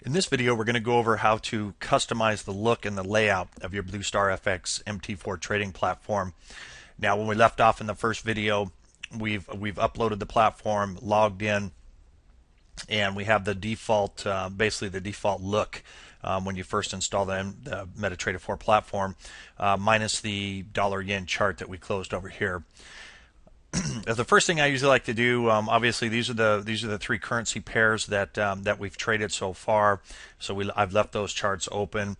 In this video, we're going to go over how to customize the look and the layout of your BlueStarFX MT4 trading platform. Now, when we left off in the first video, we've uploaded the platform, logged in, and we have the default, basically the default look when you first install the Metatrader 4 platform, minus the dollar-yen chart that we closed over here. The first thing I usually like to do, obviously these are the three currency pairs that we've traded so far. So I've left those charts open.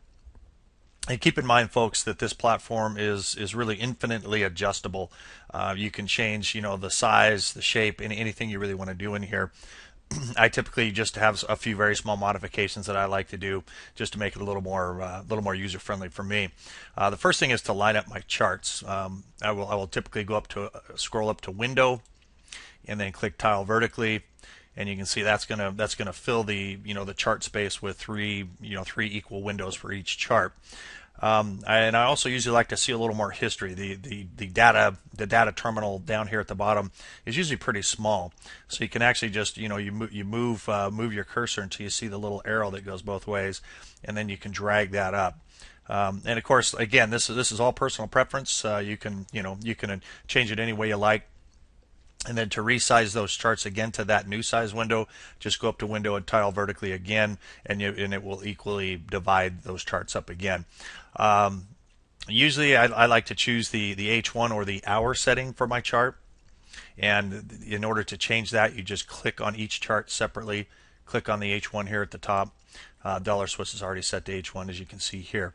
And keep in mind, folks, that this platform is really infinitely adjustable. You can change, the size, the shape, anything you really want to do in here. I typically just have a few very small modifications that I like to do just to make it a little more user friendly for me. The first thing is to line up my charts. I will typically go up to scroll up to Window, and then click Tile Vertically, and you can see that's gonna fill the the chart space with three equal windows for each chart. And I also usually like to see a little more history. The data terminal down here at the bottom is usually pretty small, so you can actually just you move your cursor until you see the little arrow that goes both ways, and then you can drag that up. And of course, again, this is all personal preference. You can change it any way you like. And then to resize those charts again to that new size window, just go up to Window and Tile Vertically again, and it will equally divide those charts up again. Usually I like to choose the H1 or the hour setting for my chart, and in order to change that, you just click on each chart separately. Click on the H1 here at the top. Dollar Swiss is already set to H1, as you can see here.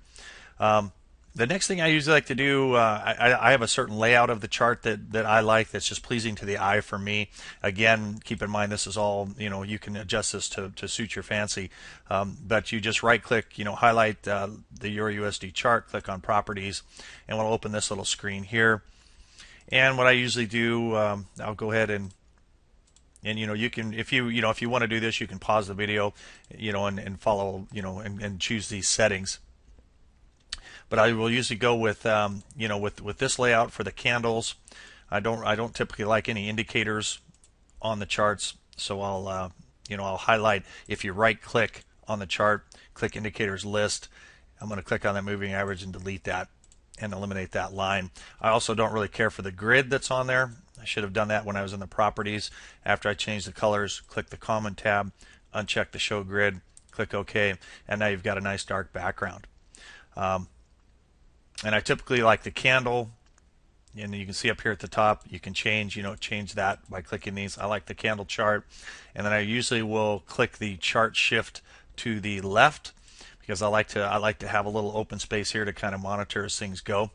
The next thing I usually like to do, I have a certain layout of the chart that I like, that's just pleasing to the eye for me. Again, keep in mind this is all, you can adjust this to suit your fancy. But you just right click, highlight the Euro USD chart, click on Properties, and we'll open this little screen here. And what I usually do, I'll go ahead and you can, if you want to do this, you can pause the video, and follow, and choose these settings. But I will usually go with with this layout for the candles. I don't typically like any indicators on the charts, so I'll highlight. If you right click on the chart, click Indicators List, I'm going to click on that moving average and delete that and eliminate that line. I also don't really care for the grid that's on there. I should have done that when I was in the properties. After I changed the colors, click the Common tab, uncheck the Show Grid, click OK, and now you've got a nice dark background. And I typically like the candle, and you can see up here at the top, you can change that by clicking these. I like the candle chart, and then I usually will click the chart shift to the left, because I like to have a little open space here to kind of monitor as things go.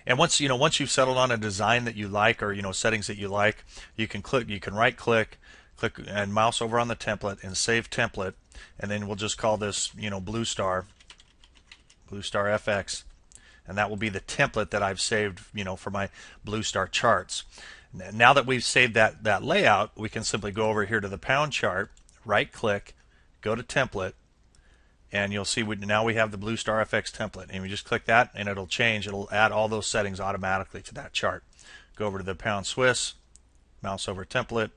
And once you've settled on a design that you like, or settings that you like, you can right click and mouse over on the template and save template, and then we'll just call this BlueStarFX, and that will be the template that I've saved for my BlueStar charts. Now that we've saved that layout, we can simply go over here to the pound chart, right click, go to template, and you'll see now we have the BlueStarFX template, and we just click that and it'll add all those settings automatically to that chart. Go over to the pound Swiss, mouse over template,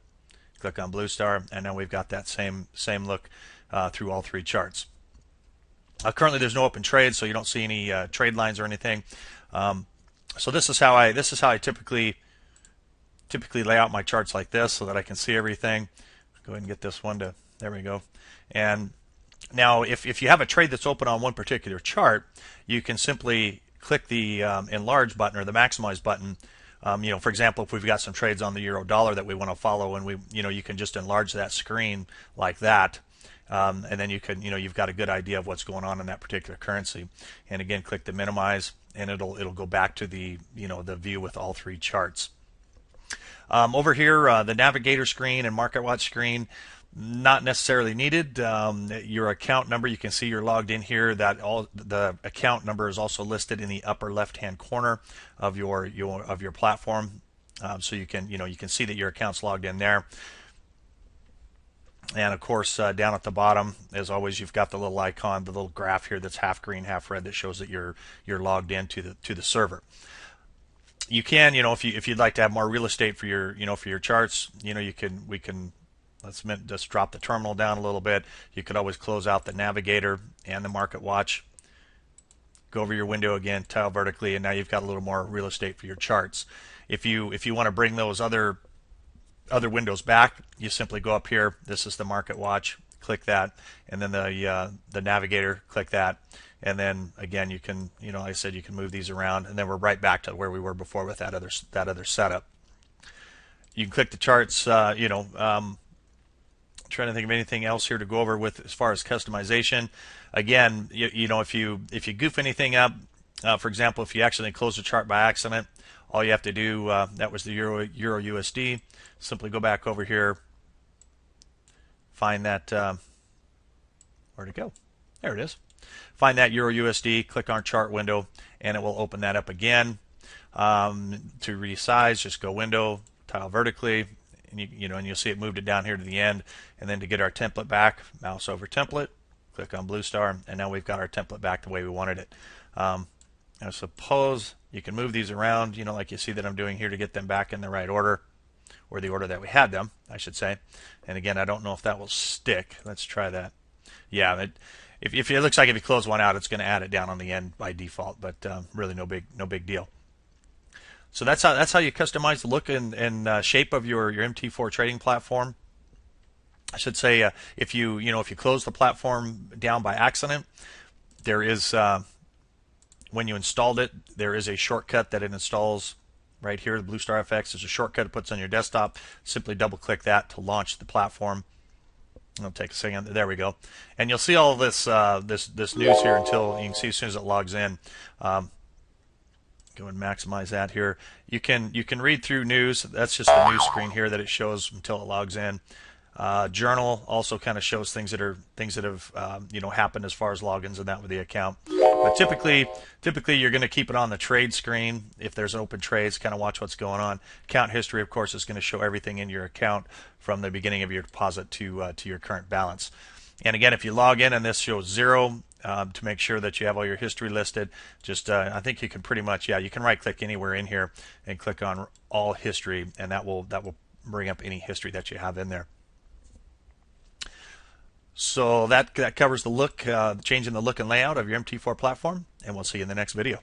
click on BlueStar, and now we've got that same look through all three charts. Currently, there's no open trade, so you don't see any trade lines or anything. So this is how I typically lay out my charts, like this, so that I can see everything. Go ahead and get this one to there. We go. And now, if you have a trade that's open on one particular chart, you can simply click the enlarge button or the maximize button. For example, if we've got some trades on the euro dollar that we want to follow, and you can just enlarge that screen like that. And then you've got a good idea of what's going on in that particular currency. And again, click the minimize, and it'll go back to the the view with all three charts. Over here, the navigator screen and market watch screen, not necessarily needed. Your account number, you can see you're logged in here. The account number is also listed in the upper left-hand corner of your platform, so you can see that your account's logged in there. And of course, down at the bottom, as always, you've got the little icon, the little graph here that's half green, half red, that shows that you're logged into the server. You can, if you'd like to have more real estate for your charts, we can Let's just drop the terminal down a little bit. You could always close out the navigator and the market watch. Go over your window again, tile vertically, and now you've got a little more real estate for your charts. If you want to bring those other windows back, you simply go up here. This is the market watch. Click that, and then the navigator. Click that, and then again you can, like I said, you can move these around, and then we're right back to where we were before with that other setup. You can click the charts. Trying to think of anything else here to go over with as far as customization. Again, if you goof anything up, for example, if you accidentally close the chart by accident, all you have to do, that was the Euro USD, simply go back over here, find that, where'd it go? There it is. Find that Euro USD, click on chart window, and it will open that up again. To resize, just go window, tile vertically, and you'll see it moved it down here to the end. And then to get our template back, mouse over template, click on BlueStar, and now we've got our template back the way we wanted it. I suppose you can move these around, like you see that I'm doing here, to get them back in the right order, or the order that we had them, I should say. And again, I don't know if that will stick. Let's try that. Yeah, if it looks like if you close one out, it's going to add it down on the end by default, but really no big deal. So that's how you customize the look and shape of your MT4 trading platform. I should say, if you close the platform down by accident, there is when you installed it, there is a shortcut that it installs right here. The BlueStarFX is a shortcut it puts on your desktop. Simply double-click that to launch the platform. It'll take a second. There we go, and you'll see all this this news here until you can see as soon as it logs in. Go and maximize that here. You can read through news. That's just the news screen here that it shows until it logs in. Journal also kind of shows things that have happened as far as logins and that with the account. But typically you're going to keep it on the trade screen if there's open trades. Kind of watch what's going on. Account history, of course, is going to show everything in your account from the beginning of your deposit to your current balance. And again, if you log in and this shows 0, to make sure that you have all your history listed, just I think you can pretty much, you can right click anywhere in here and click on all history, and that will bring up any history that you have in there. So that covers the look, changing the look and layout of your MT4 platform, and we'll see you in the next video.